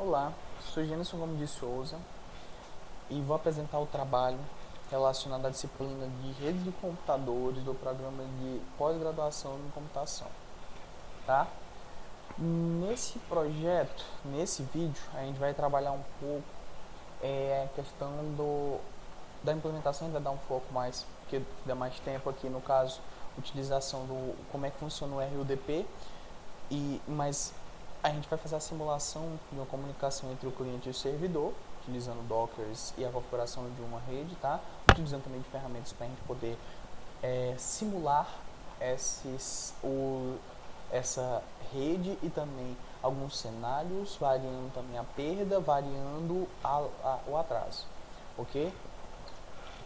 Olá, sou Gênesis Gomes de Souza e vou apresentar o trabalho relacionado à disciplina de redes de computadores do programa de pós-graduação em computação, tá? Nesse projeto, nesse vídeo, a gente vai trabalhar um pouco a questão da implementação, ainda dar um foco mais, porque dá mais tempo aqui, no caso, utilização do como é que funciona o RUDP, mas a gente vai fazer a simulação de uma comunicação entre o cliente e o servidor, utilizando Dockers e a configuração de uma rede, tá? Utilizando também de ferramentas para a gente poder simular essa rede e também alguns cenários, variando também a perda, variando o atraso, ok?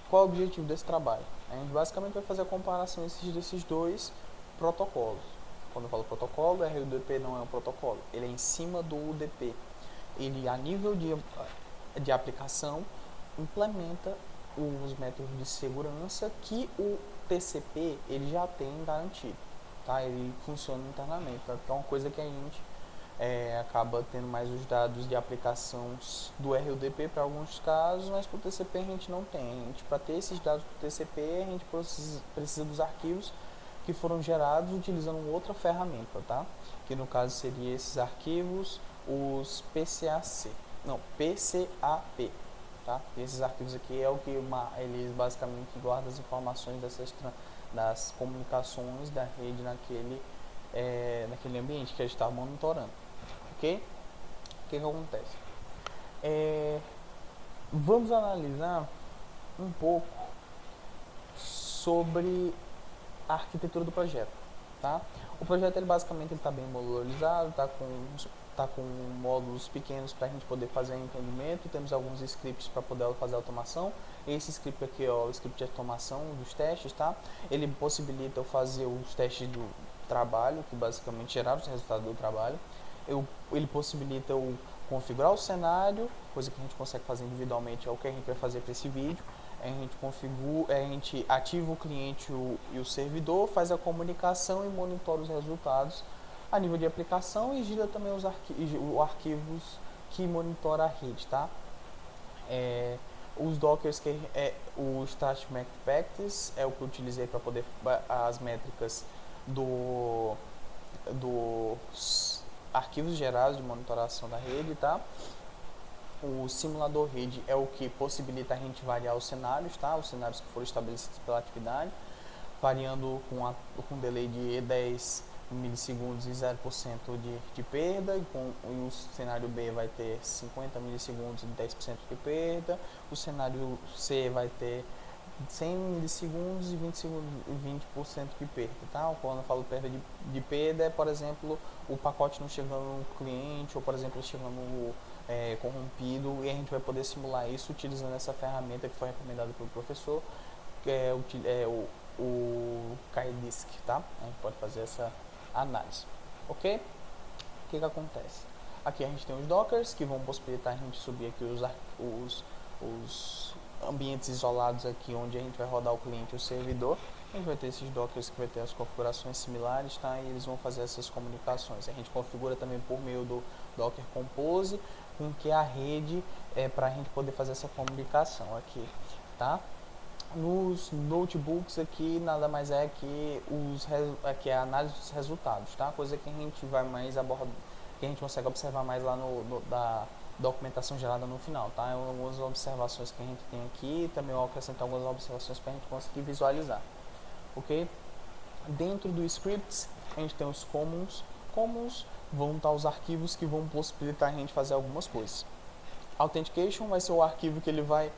Qual é o objetivo desse trabalho? A gente basicamente vai fazer a comparação desses dois protocolos. Quando eu falo protocolo, o RUDP não é um protocolo, ele é em cima do UDP. Ele, a nível de aplicação, implementa os métodos de segurança que o TCP ele já tem garantido, tá? Ele funciona internamente, tá? Então é uma coisa que a gente acaba tendo mais os dados de aplicação do RUDP para alguns casos, mas para o TCP a gente não tem. Para ter esses dados do TCP, a gente precisa dos arquivos que foram gerados utilizando outra ferramenta, tá? Que no caso seria esses arquivos, os PCAC, não, PCAP, tá? E esses arquivos aqui é o que eles basicamente guardam as informações das comunicações da rede naquele ambiente que a gente está monitorando, ok? O que acontece? Vamos analisar um pouco sobre a arquitetura do projeto, tá? O projeto ele basicamente está bem modularizado, tá com módulos pequenos para a gente poder fazer entendimento. Temos alguns scripts para poder fazer automação. Esse script aqui é o script de automação dos testes, tá? Ele possibilita eu fazer os testes do trabalho, que basicamente geraram os resultados do trabalho. Ele possibilita eu configurar o cenário, coisa que a gente consegue fazer individualmente, é o que a gente vai fazer para esse vídeo. A gente ativa o cliente e o servidor, faz a comunicação e monitora os resultados a nível de aplicação e gira também os arquivos que monitora a rede, tá? Os dockers o Static Practice é o que eu utilizei para poder as métricas dos arquivos gerados de monitoração da rede, tá? O simulador rede é o que possibilita a gente variar os cenários, tá? Os cenários que foram estabelecidos pela atividade, variando com delay de 10 milissegundos e 0% de perda, e o cenário B vai ter 50 milissegundos e 10% de perda, o cenário C vai ter 100 milissegundos e 20% de perda, tá? Quando eu falo perda de perda é, por exemplo, o pacote não chegando no cliente, ou, por exemplo, chegando corrompido, e a gente vai poder simular isso utilizando essa ferramenta que foi recomendada pelo professor, que é o KaiDisk, tá? A gente pode fazer essa análise, ok? O que acontece? Aqui a gente tem os dockers que vão possibilitar a gente subir aqui os ambientes isolados aqui onde a gente vai rodar o cliente e o servidor. A gente vai ter esses dockers que vai ter as configurações similares, tá? E eles vão fazer essas comunicações. A gente configura também por meio do Docker Compose, com que a rede para a gente poder fazer essa comunicação aqui, tá? Nos notebooks aqui nada mais é que a análise dos resultados, tá? Coisa que a gente vai mais abordar, que a gente consegue observar mais lá da documentação gerada no final, tá? Algumas observações que a gente tem aqui, também eu vou acrescentar algumas observações para a gente conseguir visualizar, ok? Dentro do scripts a gente tem os commons vão estar os arquivos que vão possibilitar a gente fazer algumas coisas. Authentication vai ser o arquivo que ele vai.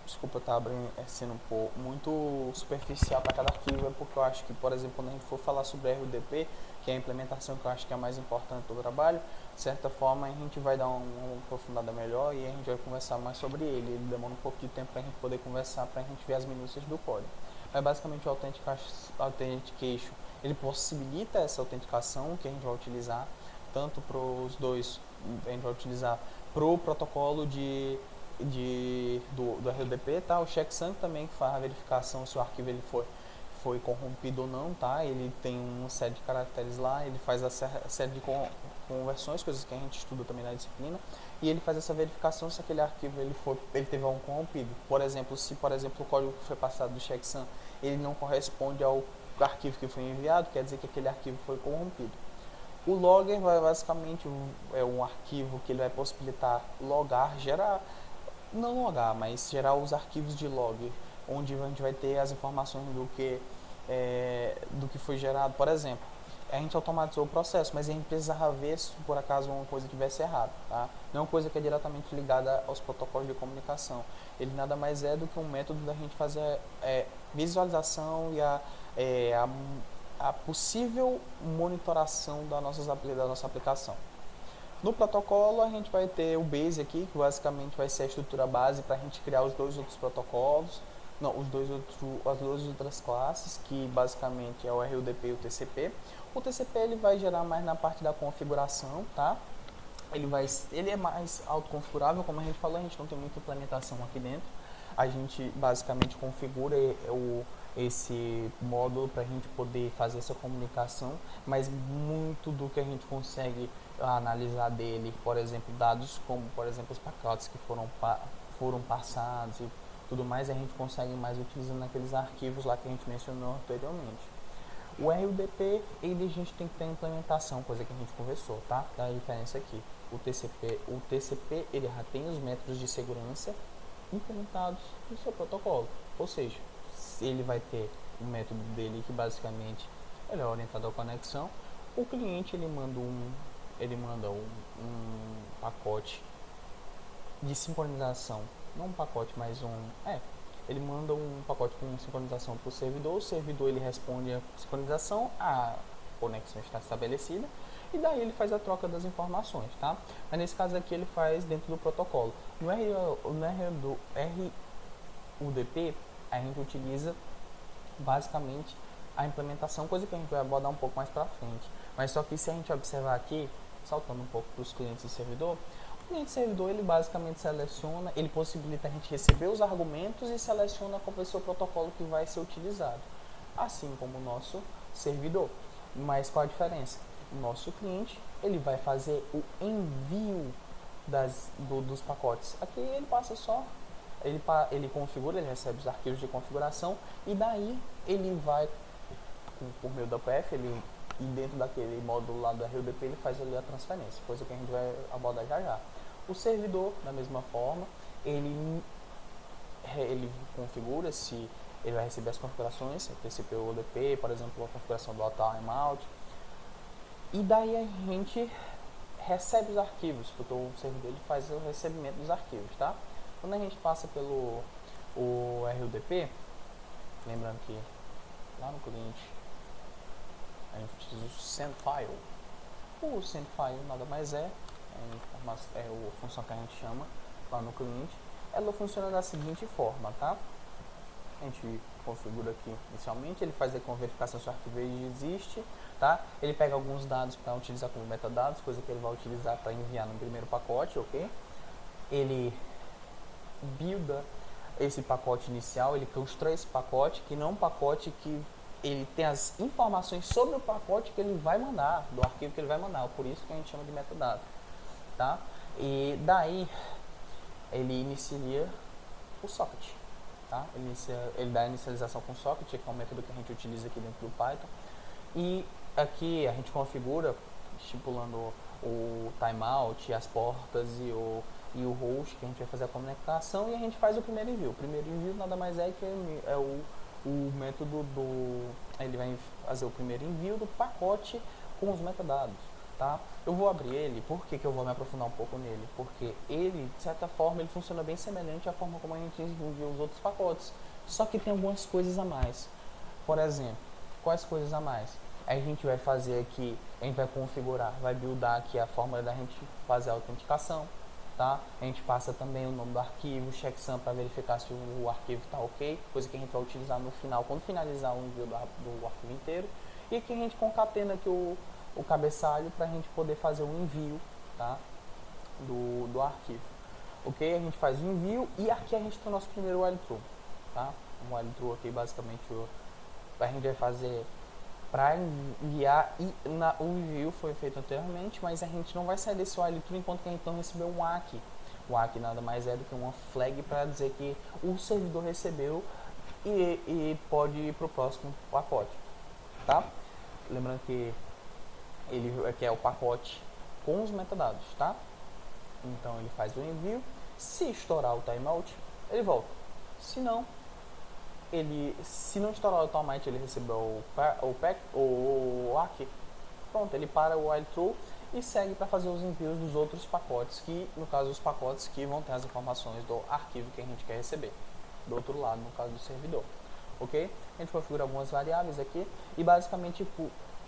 Desculpa, tá sendo um pouco muito superficial para cada arquivo, é porque eu acho que, por exemplo, quando a gente for falar sobre RUDP, que é a implementação que eu acho que é a mais importante do trabalho, de certa forma a gente vai dar uma aprofundada melhor e a gente vai conversar mais sobre ele. Ele demora um pouco de tempo para a gente poder conversar, para a gente ver as minúcias do código. Mas basicamente o Authentication ele possibilita essa autenticação que a gente vai utilizar tanto para os dois, a gente vai utilizar para o protocolo do RDP, tá? O checksum também que faz a verificação se o arquivo ele foi corrompido ou não, tá? Ele tem uma série de caracteres lá, ele faz a série de conversões, coisas que a gente estuda também na disciplina, e ele faz essa verificação se aquele arquivo ele teve algum corrompido. Por exemplo, se por exemplo o código que foi passado do checksum ele não corresponde ao arquivo que foi enviado, quer dizer que aquele arquivo foi corrompido. O logger vai basicamente é um arquivo que ele vai possibilitar logar, gerar, não logar, mas gerar os arquivos de log, onde a gente vai ter as informações do que foi gerado. Por exemplo, a gente automatizou o processo, mas a gente precisava ver se por acaso uma coisa tivesse errado, tá? Não é uma coisa que é diretamente ligada aos protocolos de comunicação. Ele nada mais é do que um método da gente fazer visualização e a possível monitoração da nossa aplicação. No protocolo a gente vai ter o base aqui, que basicamente vai ser a estrutura base para a gente criar os dois outros protocolos, não, as duas outras classes, que basicamente é o RUDP e o TCP. O TCP ele vai gerar mais na parte da configuração, tá? Ele é mais autoconfigurável, como a gente falou, a gente não tem muita implementação aqui dentro. A gente basicamente configura esse módulo para a gente poder fazer essa comunicação, mas muito do que a gente consegue analisar dele, por exemplo, dados como, por exemplo, os pacotes que foram passados e tudo mais, a gente consegue mais utilizando aqueles arquivos lá que a gente mencionou anteriormente. O RUDP, a gente tem que ter implementação, coisa que a gente conversou, tá? Dá a diferença aqui. O TCP ele já tem os métodos de segurança implementados no seu protocolo, ou seja, ele vai ter um método dele que basicamente ele é orientado à conexão. O cliente ele manda um pacote de sincronização, não um pacote, mas ele manda um pacote com sincronização para o servidor ele responde a sincronização, a conexão está estabelecida e daí ele faz a troca das informações, tá? Mas nesse caso aqui ele faz dentro do protocolo. No RUDP a gente utiliza basicamente a implementação, coisa que a gente vai abordar um pouco mais para frente. Mas só que se a gente observar aqui, saltando um pouco para os clientes e servidor, o cliente servidor ele basicamente seleciona, ele possibilita a gente receber os argumentos e seleciona qual vai ser o protocolo que vai ser utilizado, assim como o nosso servidor. Mas qual a diferença? O nosso cliente ele vai fazer o envio dos pacotes. Aqui ele passa só, ele configura, ele recebe os arquivos de configuração e daí ele vai, por meio da PF, e dentro daquele módulo lá do RUDP ele faz ali a transferência, coisa que a gente vai abordar já já. O servidor, da mesma forma, ele configura se ele vai receber as configurações, TCP ou ODP, por exemplo, a configuração do timeout, e daí a gente recebe os arquivos, porque o servidor ele faz o recebimento dos arquivos, tá? Quando a gente passa pelo RUDP, lembrando que lá no cliente a gente utiliza o sendFile. O sendFile nada mais é a função que a gente chama lá no cliente. Ela funciona da seguinte forma, tá? A gente configura aqui inicialmente, ele faz a verificação se o arquivo existe, tá? Ele pega alguns dados para utilizar como metadados, coisa que ele vai utilizar para enviar no primeiro pacote, ok? Ele builda esse pacote inicial, ele constrói esse pacote, que não é um pacote que ele tem as informações sobre o pacote que ele vai mandar, do arquivo que ele vai mandar, por isso que a gente chama de metadado, tá? E daí ele inicia o socket, tá? Ele dá a inicialização com o socket, que é um método que a gente utiliza aqui dentro do Python, e aqui a gente configura estipulando o timeout, as portas e o host que a gente vai fazer a comunicação, e a gente faz o primeiro envio. O primeiro envio nada mais é que é o método ele vai fazer o primeiro envio do pacote com os metadados, tá? Eu vou abrir ele, por que eu vou me aprofundar um pouco nele? Porque ele, de certa forma, ele funciona bem semelhante à forma como a gente envia os outros pacotes, só que tem algumas coisas a mais. Por exemplo, quais coisas a mais? A gente vai fazer aqui, a gente vai configurar, vai buildar aqui a forma da gente fazer a autenticação, tá? A gente passa também o nome do arquivo, checksum para verificar se o arquivo está ok, coisa que a gente vai utilizar no final, quando finalizar o envio do arquivo inteiro. E aqui a gente concatena aqui o cabeçalho para a gente poder fazer o envio, tá? do arquivo. Ok? A gente faz o envio e aqui a gente tem o nosso primeiro while true, tá? Um while true aqui basicamente a gente vai fazer para enviar, e o envio foi feito anteriormente, mas a gente não vai sair desse while true enquanto que a gente não recebeu um ACK. O ACK nada mais é do que uma flag para dizer que o servidor recebeu e pode ir para o próximo pacote, tá? Lembrando que ele aqui é o pacote com os metadados, tá? Então ele faz o envio, se estourar o timeout, ele volta. Se não, se não estourar o timeout, ele recebeu o ACK, pronto, ele para o while true e segue para fazer os envios dos outros pacotes, que no caso os pacotes que vão ter as informações do arquivo que a gente quer receber, do outro lado, no caso do servidor, ok? A gente configura algumas variáveis aqui e basicamente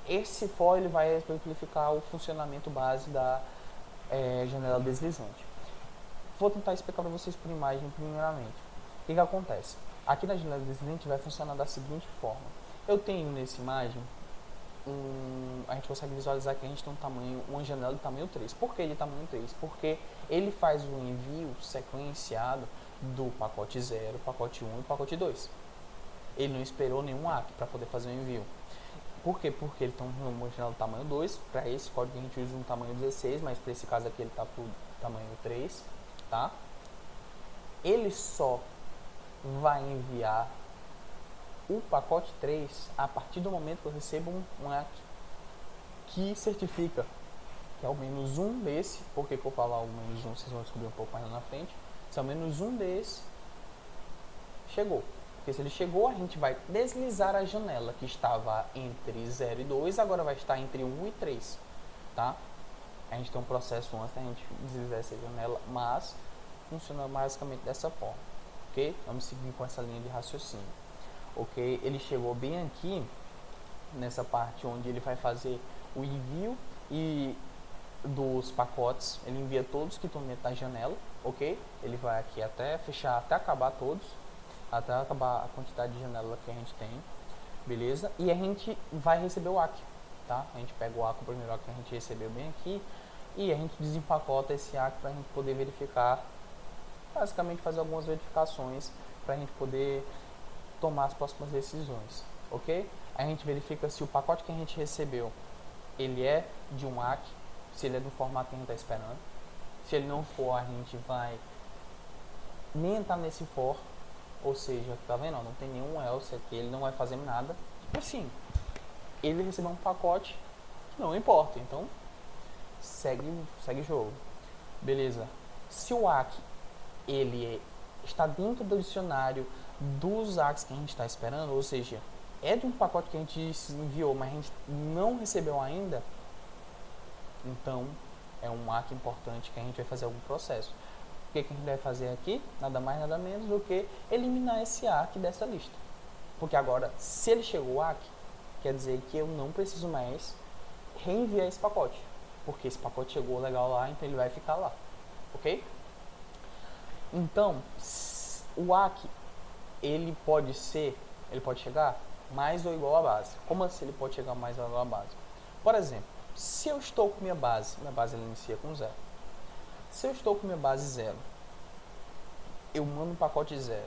esse for ele vai exemplificar o funcionamento base da janela deslizante. Vou tentar explicar para vocês por imagem primeiramente. O que acontece? Aqui na janela deslizante vai funcionar da seguinte forma. Eu tenho nessa imagem a gente consegue visualizar que a gente tem uma janela de tamanho 3. Por que de tamanho 3? Porque ele faz o envio sequenciado do pacote 0, pacote 1 e pacote 2. Ele não esperou nenhum ACK para poder fazer o envio. Por quê? Porque ele tem uma janela de tamanho 2. Para esse código a gente usa um tamanho 16, mas para esse caso aqui ele está para o tamanho 3. Tá? Ele só vai enviar o pacote 3 a partir do momento que eu recebo um ACK que certifica que é o menos um desse. Por que eu vou falar o menos um? Vocês vão descobrir um pouco mais lá na frente. Se é o menos um desse, chegou. Porque se ele chegou, a gente vai deslizar a janela que estava entre 0 e 2, agora vai estar entre 1 e 3. Tá? A gente tem um processo antes da gente deslizar essa janela, mas funciona basicamente dessa forma. Ok? Vamos seguir com essa linha de raciocínio. Ok? Ele chegou bem aqui, nessa parte onde ele vai fazer o envio dos pacotes. Ele envia todos que estão dentro da janela. Ok? Ele vai aqui até fechar, até acabar todos. Até acabar a quantidade de janela que a gente tem, beleza? E a gente vai receber o ACK, tá? A gente pega o ACK, o primeiro ACK que a gente recebeu bem aqui, e a gente desempacota esse ACK para a gente poder verificar, basicamente fazer algumas verificações para a gente poder tomar as próximas decisões, ok? A gente verifica se o pacote que a gente recebeu, ele é de um ACK, se ele é do formato que a gente está esperando. Se ele não for, a gente vai nem entrar nesse for. Ou seja, tá vendo? Não tem nenhum else aqui, ele não vai fazer nada. Tipo assim, ele recebeu um pacote, não importa, então segue o jogo. Beleza. Se o ACK ele está dentro do dicionário dos ACKs que a gente está esperando, ou seja, é de um pacote que a gente enviou, mas a gente não recebeu ainda, então é um ACK importante que a gente vai fazer algum processo. O que a gente deve fazer aqui? Nada mais, nada menos do que eliminar esse ACK dessa lista. Porque agora, se ele chegou o ACK, quer dizer que eu não preciso mais reenviar esse pacote. Porque esse pacote chegou legal lá, então ele vai ficar lá. Ok? Então, o ACK, ele pode chegar mais ou igual à base. Como assim ele pode chegar mais ou igual à base? Por exemplo, se eu estou com minha base ela inicia com 0. Se eu estou com minha base 0, eu mando um pacote 0.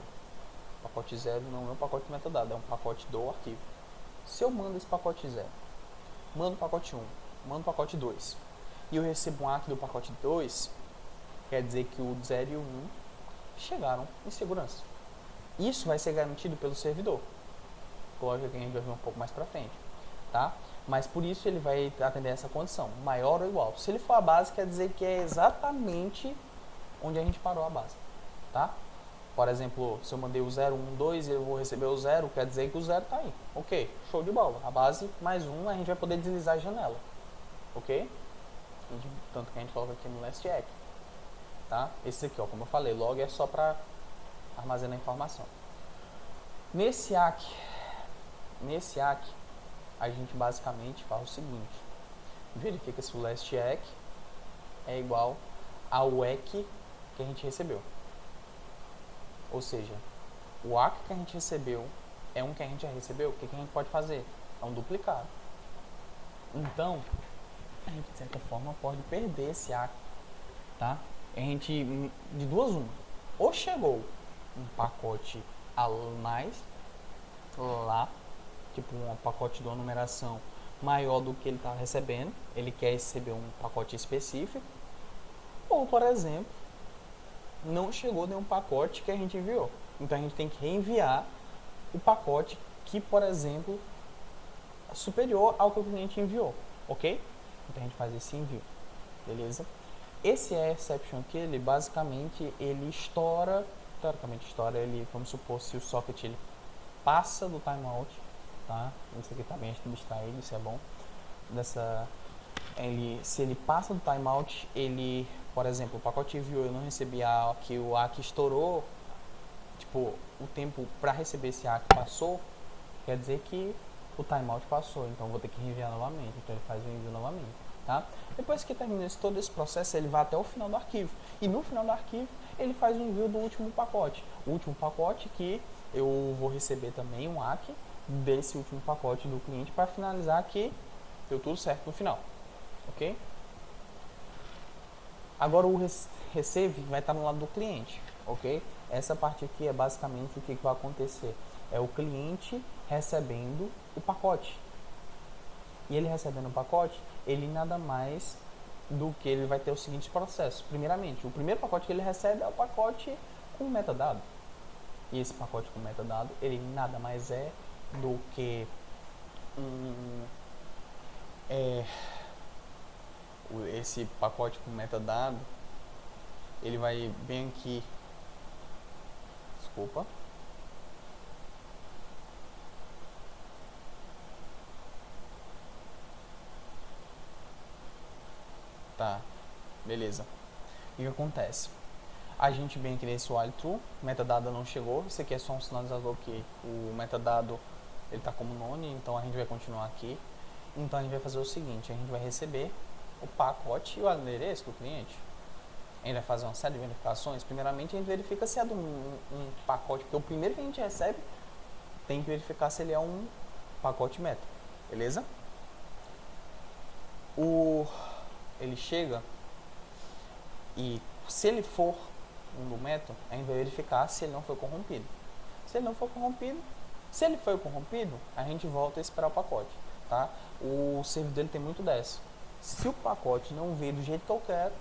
O pacote 0 não é um pacote de metadado, é um pacote do arquivo. Se eu mando esse pacote 0, mando o pacote 1, mando o pacote 2, e eu recebo um ACK do pacote 2, quer dizer que o 0 e o 1 chegaram em segurança. Isso vai ser garantido pelo servidor. Lógico que a gente vai ver um pouco mais pra frente, tá? Mas por isso ele vai atender essa condição, maior ou igual. Se ele for a base, quer dizer que é exatamente onde a gente parou a base, tá? Por exemplo, se eu mandei o 0, 1, 2 e eu vou receber o 0, quer dizer que o 0 tá aí. Ok, show de bola. A base mais 1, a gente vai poder deslizar a janela. Ok? Tanto que a gente coloca aqui no last ACK, tá? Esse aqui, ó, como eu falei, log é só para armazenar informação. Nesse ACK, a gente basicamente faz o seguinte: verifica se o last ACK é igual ao ACK que a gente recebeu. Ou seja, o ACK que a gente recebeu é um que a gente já recebeu. O que a gente pode fazer? É um duplicado. Então, a gente de certa forma pode perder esse ACK, tá? A gente, de duas uma, ou chegou um pacote a mais lá, tipo um pacote de uma numeração maior do que ele está recebendo, ele quer receber um pacote específico, ou, por exemplo, não chegou nenhum pacote que a gente enviou. Então a gente tem que reenviar o pacote que, por exemplo, é superior ao que o cliente enviou, ok? Então a gente faz esse envio, beleza? Esse exception aqui, ele basicamente, ele estoura, teoricamente estoura, ele, vamos supor, se o socket ele passa do timeout, tá? Isso aqui tá bem distraído, isso é bom. Se ele passa do timeout, ele, por exemplo, o pacote enviou, eu não recebi que o ACK estourou, tipo, o tempo para receber esse ACK passou, quer dizer que o timeout passou, então eu vou ter que reenviar novamente, então ele faz o envio novamente, tá? Depois que termina todo esse processo, ele vai até o final do arquivo, e no final do arquivo, ele faz o envio do último pacote, que eu vou receber também um ACK desse último pacote do cliente para finalizar que deu tudo certo no final, ok? Agora o receive vai estar no lado do cliente, ok? Essa parte aqui é basicamente o que vai acontecer. É o cliente recebendo o pacote. E ele recebendo o pacote, ele nada mais do que ele vai ter os seguintes processos. Primeiramente, o primeiro pacote que ele recebe é o pacote com metadado. E esse pacote com metadado, ele nada mais é do que esse pacote com metadado, ele vai bem aqui, desculpa, tá, beleza. O que acontece? A gente vem aqui nesse while true, metadado não chegou, isso aqui é só um sinalizador que o metadado ele está como none, então a gente vai continuar aqui. Então a gente vai fazer o seguinte, a gente vai receber o pacote e o endereço do cliente. A gente vai fazer uma série de verificações. Primeiramente a gente verifica se é de um pacote, porque o primeiro que a gente recebe tem que verificar se ele é um pacote meta, beleza? Ele chega e se ele for um do meta, a gente vai verificar se ele não foi corrompido. Se ele não for corrompido, se ele foi corrompido, a gente volta a esperar o pacote, tá? O servidor dele tem muito dessa. Se o pacote não veio do jeito que eu quero,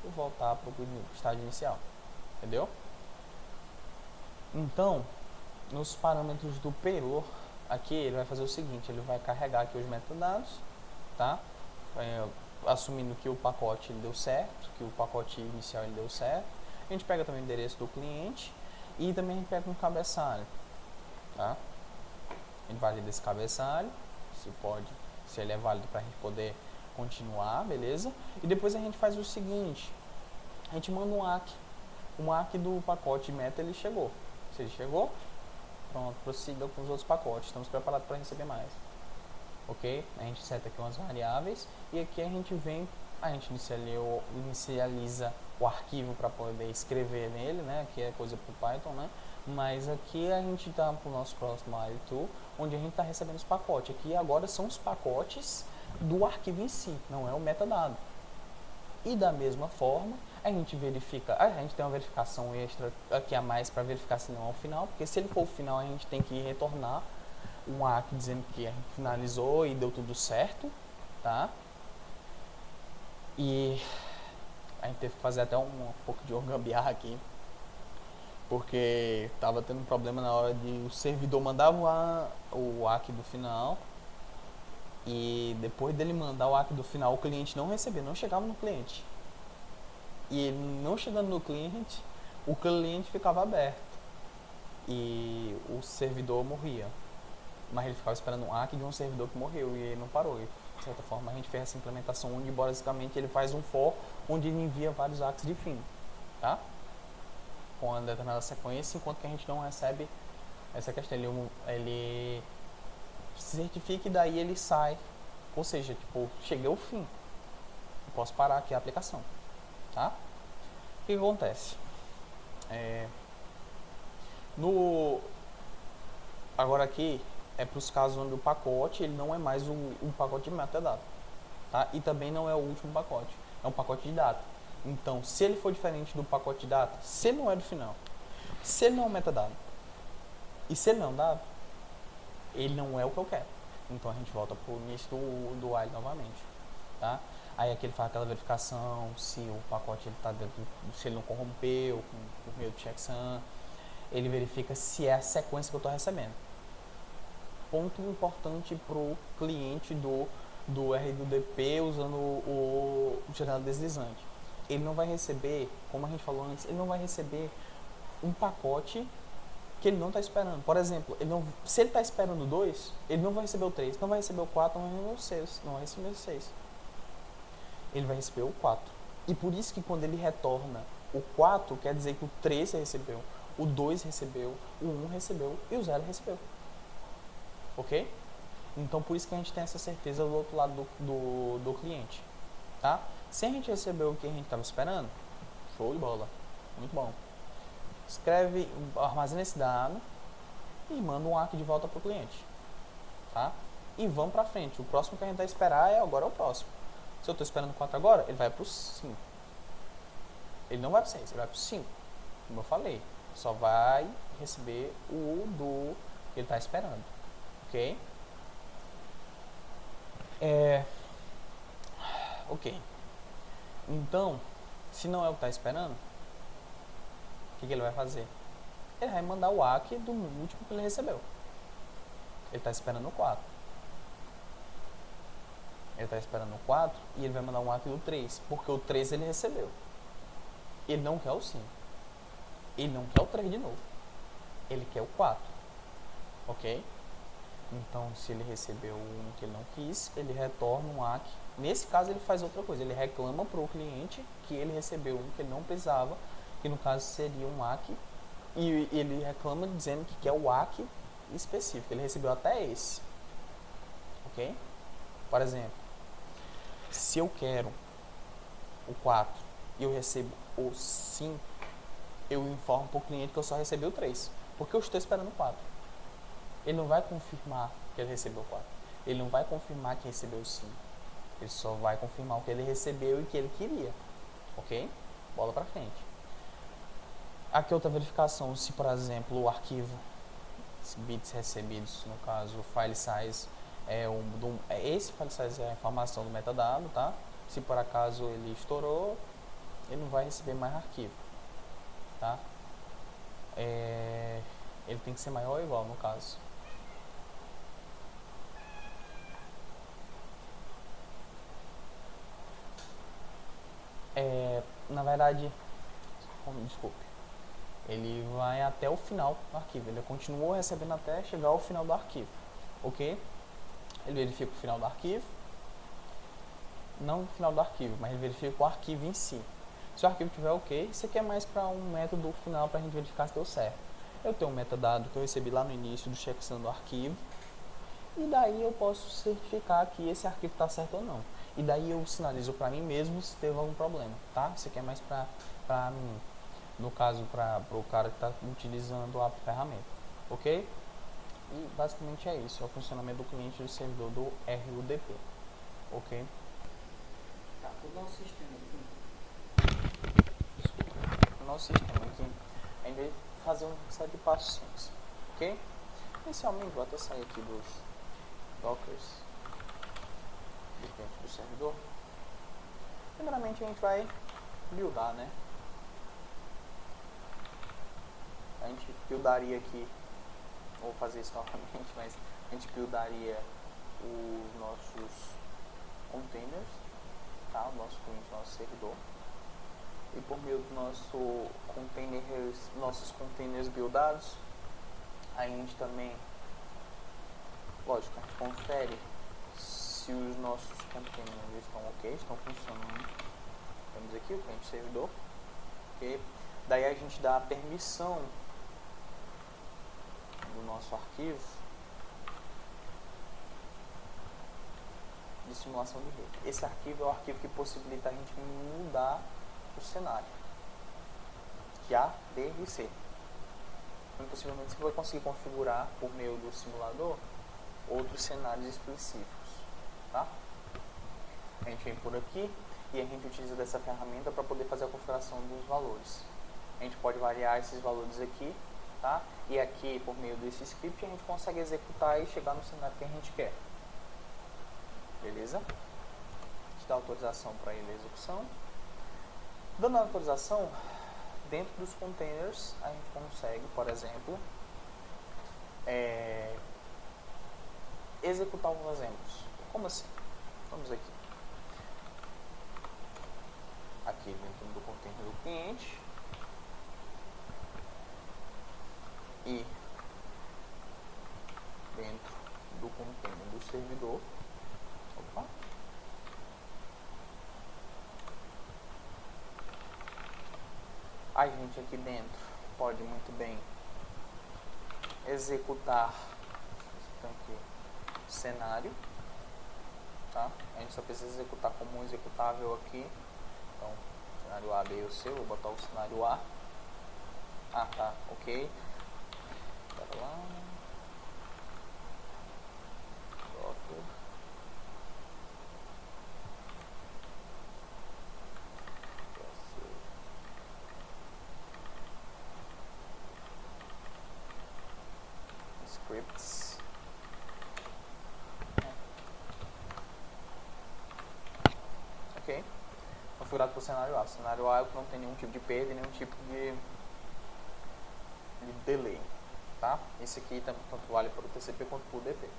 eu voltar para o estágio inicial, entendeu? Então, nos parâmetros do payload, aqui ele vai fazer o seguinte, ele vai carregar aqui os metadados, tá? Assumindo que o pacote deu certo, que o pacote inicial ele deu certo. A gente pega também o endereço do cliente e também a gente pega um cabeçalho, tá? A gente valida esse cabeçalho, se ele é válido para a gente poder continuar, beleza? E depois a gente faz o seguinte, a gente manda um ACK do pacote meta, ele chegou. Se ele chegou, pronto, prossiga com os outros pacotes, estamos preparados para receber mais. Ok? A gente seta aqui umas variáveis e aqui a gente inicializa o arquivo para poder escrever nele, né? Aqui é coisa para Python, né? Mas aqui a gente está para o nosso próximo while, onde a gente está recebendo os pacotes. Aqui agora são os pacotes do arquivo em si, não é o metadado. E da mesma forma, a gente tem uma verificação extra aqui a mais para verificar se não é o final, porque se ele for o final a gente tem que retornar um ACK dizendo que a gente finalizou e deu tudo certo, tá? E a gente teve que fazer até um pouco de gambiarra aqui, porque tava tendo um problema na hora de o servidor mandar o ACK do final e depois dele mandar o ACK do final o cliente não recebia, não chegava no cliente. E ele não chegando no cliente, o cliente ficava aberto e o servidor morria. Mas ele ficava esperando um ACK de um servidor que morreu e ele não parou. E, de certa forma a gente fez essa implementação onde basicamente ele faz um for onde ele envia vários ACKs de fim, tá? Com uma determinada sequência, enquanto que a gente não recebe essa questão. Ele se certifica e daí ele sai. Ou seja, tipo, cheguei ao fim. Eu posso parar aqui a aplicação, tá? O que acontece? Agora aqui é para os casos onde o pacote ele não é mais um pacote de metadado, tá? E também não é o último pacote, é um pacote de data. Então, se ele for diferente do pacote de data, se ele não é do final, se ele não é um metadado e se ele não é um dado, ele não é o que eu quero. Então a gente volta para o início do while novamente, tá? Aí aqui ele faz aquela verificação, se o pacote ele tá dentro, se ele não corrompeu por meio do checksum, ele verifica se é a sequência que eu estou recebendo. Ponto importante para o cliente do RDP usando o janela deslizante. Ele não vai receber, como a gente falou antes, ele não vai receber um pacote que ele não está esperando. Por exemplo, se ele está esperando 2, ele não vai receber o 3, não vai receber o 4, não vai receber o 6, não vai receber o 6. Ele vai receber o 4. E por isso que quando ele retorna o 4, quer dizer que o 3 recebeu, o 2 recebeu, o 1 recebeu e o 0 recebeu. Ok? Então por isso que a gente tem essa certeza do outro lado do cliente. Tá? Se a gente recebeu o que a gente estava esperando, show de bola. Muito bom. Escreve, armazena esse dado e manda um ARC de volta para o cliente. Tá? E vamos para frente. O próximo que a gente vai esperar agora é o próximo. Se eu estou esperando 4 agora, ele vai para o 5. Ele não vai para o 6, ele vai para o 5. Como eu falei, só vai receber o do que ele está esperando. Ok? Ok. Então, se não é o que está esperando, o que ele vai fazer? Ele vai mandar o ARC do último que ele recebeu. Ele está esperando o 4. Ele está esperando o 4 e ele vai mandar um ARC do 3, porque o 3 ele recebeu. Ele não quer o 5. Ele não quer o 3 de novo. Ele quer o 4. Ok? Então, se ele recebeu um que ele não quis, ele retorna um ARC. Nesse caso, ele faz outra coisa. Ele reclama para o cliente que ele recebeu um que ele não precisava, que no caso seria um ARC. E ele reclama dizendo que quer o ARC específico. Ele recebeu até esse. Ok? Por exemplo, se eu quero o 4 e eu recebo o 5, eu informo para o cliente que eu só recebi o 3. Porque eu estou esperando o 4. Ele não vai confirmar que ele recebeu o 4. Ele não vai confirmar que recebeu o 5. Ele só vai confirmar o que ele recebeu e que ele queria. Ok? Bola para frente. Aqui outra verificação, se por exemplo o arquivo, bits recebidos, no caso o file size, esse file size é a informação do metadado, tá? Se por acaso ele estourou, ele não vai receber mais arquivo, tá? Ele tem que ser maior ou igual no caso. Na verdade, desculpe, ele vai até o final do arquivo, ele continuou recebendo até chegar ao final do arquivo, ok? Ele verifica o final do arquivo, não o final do arquivo, mas ele verifica o arquivo em si. Se o arquivo estiver ok, isso aqui é mais para um método final para a gente verificar se deu certo. Eu tenho um metadado que eu recebi lá no início do checksum do arquivo, e daí eu posso certificar que esse arquivo está certo ou não. E daí eu sinalizo para mim mesmo se teve algum problema, tá? Isso aqui é mais para mim, no caso para o cara que está utilizando a ferramenta, ok? E basicamente é isso, é o funcionamento do cliente do servidor do RUDP, ok? Tá, o nosso sistema O nosso sistema aqui, a gente vai fazer uma série de passos simples, ok? Inicialmente, vou até sair aqui dos dockers do cliente do servidor. Primeiramente a gente vai buildar, né? A gente buildaria aqui, vou fazer isso novamente, mas a gente buildaria os nossos containers, tá? O nosso cliente, nosso servidor. E por meio do nossos containers buildados, a gente também, lógico, a gente confere se os nossos containers estão ok, estão funcionando. Temos aqui o cliente servidor, ok? Daí a gente dá a permissão do nosso arquivo de simulação de rede. Esse arquivo é o arquivo que possibilita a gente mudar o cenário, que A, B e C. Então, possivelmente você vai conseguir configurar por meio do simulador outros cenários específicos, tá? A gente vem por aqui e a gente utiliza dessa ferramenta para poder fazer a configuração dos valores. A gente pode variar esses valores aqui tá? E aqui, por meio desse script, a gente consegue executar e chegar no cenário que a gente quer. Beleza? A gente dá autorização para ele a execução. Dando a autorização, dentro dos containers, a gente consegue, por exemplo, executar alguns exemplos. Como assim? Vamos aqui. Aqui dentro do container do cliente. E dentro do container do servidor. Opa. A gente aqui dentro pode muito bem executar aqui, cenário, tá? A gente só precisa executar como um executável aqui. Então, cenário A, B ou C, vou botar o cenário A. Ah, tá, ok. Bora lá. Docker. Scripts. Ok. Configurado para o cenário A. O cenário A é o que não tem nenhum tipo de perda, nenhum tipo de delay, tá? Esse aqui tanto vale para o TCP quanto para o UDP.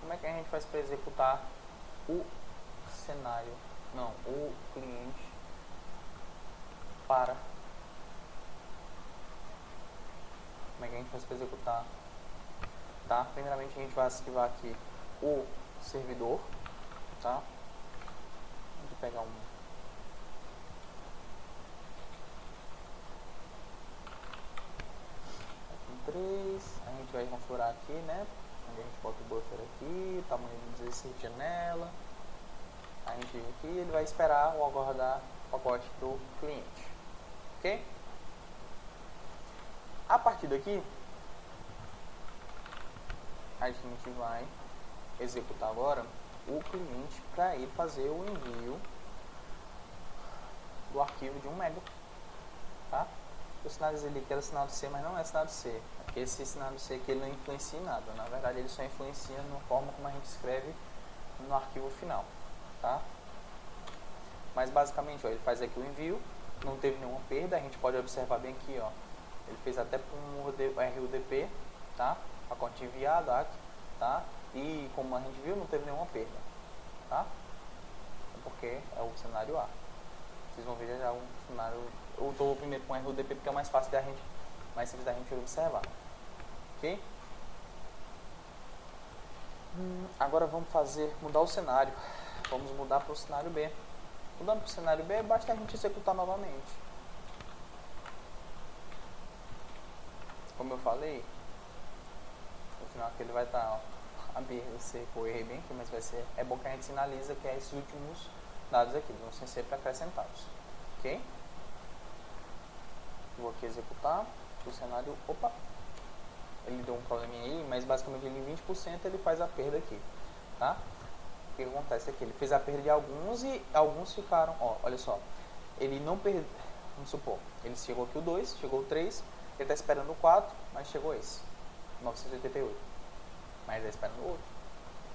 Como é que a gente faz para executar o cenário, não, o cliente para... Como é que a gente faz para executar? Tá? Primeiramente a gente vai ativar aqui o servidor, tá? Vou pegar um... Aqui 3, a gente vai configurar aqui, né? Onde a gente bota o buffer aqui, tamanho de 16 de janela. A gente vem aqui e ele vai esperar ou aguardar o pacote do cliente, ok? A partir daqui, a gente vai executar agora o cliente para ele fazer o envio do arquivo de 1 MB, tá? Eu sinalizei ali que era sinal C, mas não é sinal C. Esse sinal C aqui ele não influencia em nada. Na verdade, ele só influencia na forma como a gente escreve no arquivo final, tá? Mas basicamente, ó, ele faz aqui o envio, não teve nenhuma perda. A gente pode observar bem aqui, ó, ele fez até um RUDP, tá? Pacote enviado, aqui, tá? E como a gente viu, não teve nenhuma perda, tá? Porque é o cenário A. Vocês vão ver já um cenário. Eu estou primeiro com RUDP porque é mais fácil da gente, mais simples da gente observar, ok? Agora vamos mudar o cenário. Vamos mudar para o cenário B. Mudando para o cenário B, basta a gente executar novamente. Como eu falei, no final aqui ele vai estar a B, você errei bem aqui, mas vai ser, é bom que a gente sinaliza que é esses últimos dados aqui, vão ser sempre acrescentados, ok? Vou aqui executar o cenário, opa, ele deu um probleminha aí, mas basicamente ele em 20% ele faz a perda aqui, tá? O que acontece aqui? Ele fez a perda de alguns e alguns ficaram, ó, olha só, ele não perdeu, vamos supor, ele chegou aqui o 2, chegou o 3, ele está esperando o 4, mas chegou esse, 988, mas ele está esperando o outro.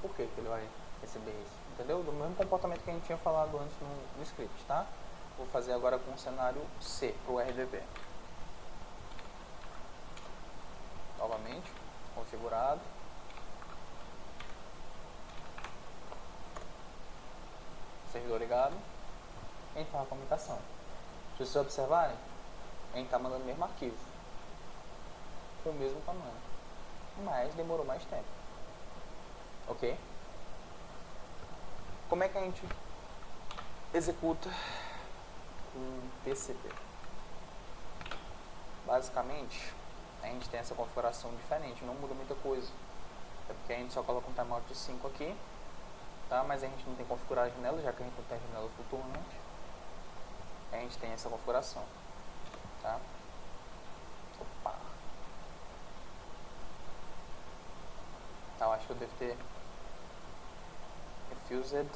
Por que ele vai receber isso? Entendeu? Do mesmo comportamento que a gente tinha falado antes no script, tá? Vou fazer agora com o cenário C, para o RDP. Novamente, configurado. Servidor ligado. Entrar a comunicação. Se vocês observarem, a gente está mandando o mesmo arquivo. Com o mesmo tamanho. Mas demorou mais tempo. Ok? Como é que a gente executa um TCP? Basicamente, a gente tem essa configuração diferente, não muda muita coisa. É porque a gente só coloca um timeout de 5 aqui, tá? Mas a gente não tem que configurar a janela, já que a gente não tem janela flutuante. A gente tem essa configuração, tá? Opa! Tá, eu acho que eu devo ter refused.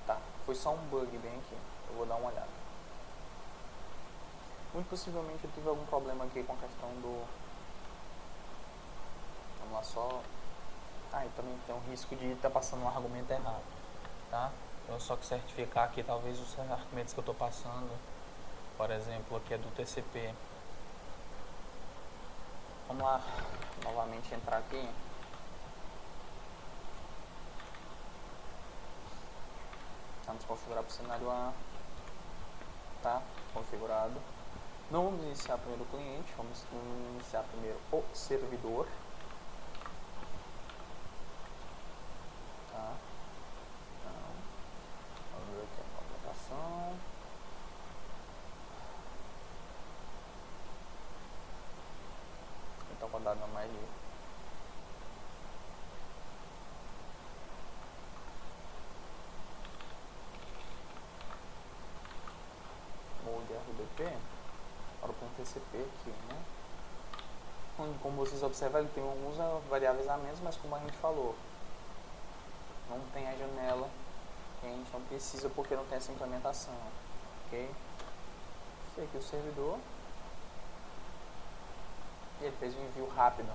Tá, foi só um bug bem aqui. Eu vou dar uma olhada. Muito possivelmente eu tive algum problema aqui com a questão do... Vamos lá só... Ah, e também tem um risco de estar passando um argumento errado, tá? Eu só que certificar aqui talvez os argumentos que eu estou passando, por exemplo, aqui é do TCP. Vamos lá, novamente entrar aqui. Vamos configurar para o cenário A. Tá? Configurado. Não vamos iniciar primeiro o cliente, vamos iniciar primeiro o servidor. Tá? Então, vamos ver aqui a aplicação. Então, rodar na mais de... mode RDP para o TCP aqui, né? Como vocês observam, ele tem algumas variáveis a menos, mas como a gente falou, não tem a janela que a gente não precisa porque não tem essa implementação, ok? Esse aqui é o servidor. Ele fez um envio rápido,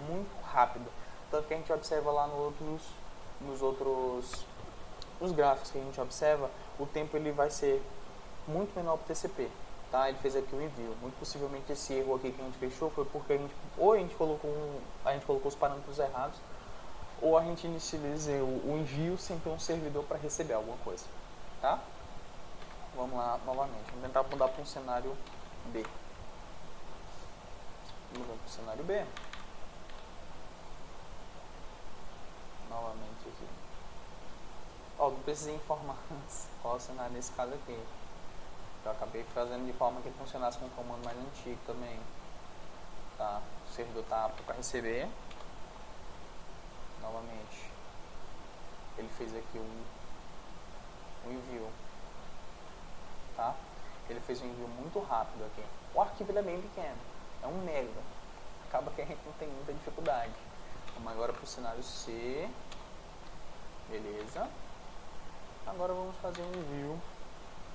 muito rápido, tanto que a gente observa lá nos gráficos que a gente observa, o tempo ele vai ser muito menor para o TCP, tá? Ele fez aqui o envio. Muito possivelmente esse erro aqui que a gente fechou foi porque a gente colocou os parâmetros errados, ou a gente inicializou o envio sem ter um servidor para receber alguma coisa, tá? Vamos lá novamente, vamos tentar mudar para um cenário B. Mudando para o cenário B. Novamente aqui. Ó, não precisei informar antes qual é o cenário nesse caso aqui. Eu acabei fazendo de forma que funcionasse com o comando mais antigo também. Tá? O servidor está apto para receber. Novamente. Ele fez aqui um envio. Tá? Ele fez um envio muito rápido aqui. O arquivo ele é bem pequeno. É 1 mega. Acaba que a gente não tem muita dificuldade. Vamos agora para o cenário C. Beleza. Agora vamos fazer um envio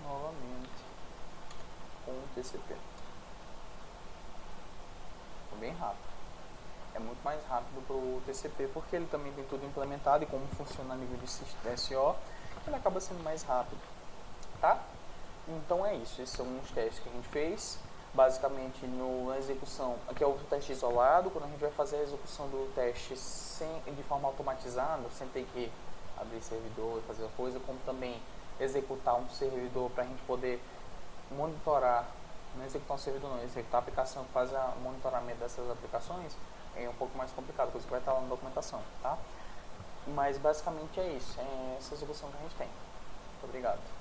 novamente com o TCP. Foi bem rápido. É muito mais rápido para o TCP porque ele também tem tudo implementado e como funciona a nível de SO, ele acaba sendo mais rápido. Tá? Então é isso. Esses são os testes que a gente fez. Basicamente na execução, aqui é o teste isolado. Quando a gente vai fazer a execução do teste de forma automatizada, sem ter que abrir servidor e fazer a coisa, como também executar um servidor para a gente poder monitorar, não executar um servidor não, executar a aplicação que faz o monitoramento dessas aplicações, é um pouco mais complicado, coisa que vai estar lá na documentação, tá? Mas basicamente é isso, é essa execução que a gente tem. Muito obrigado.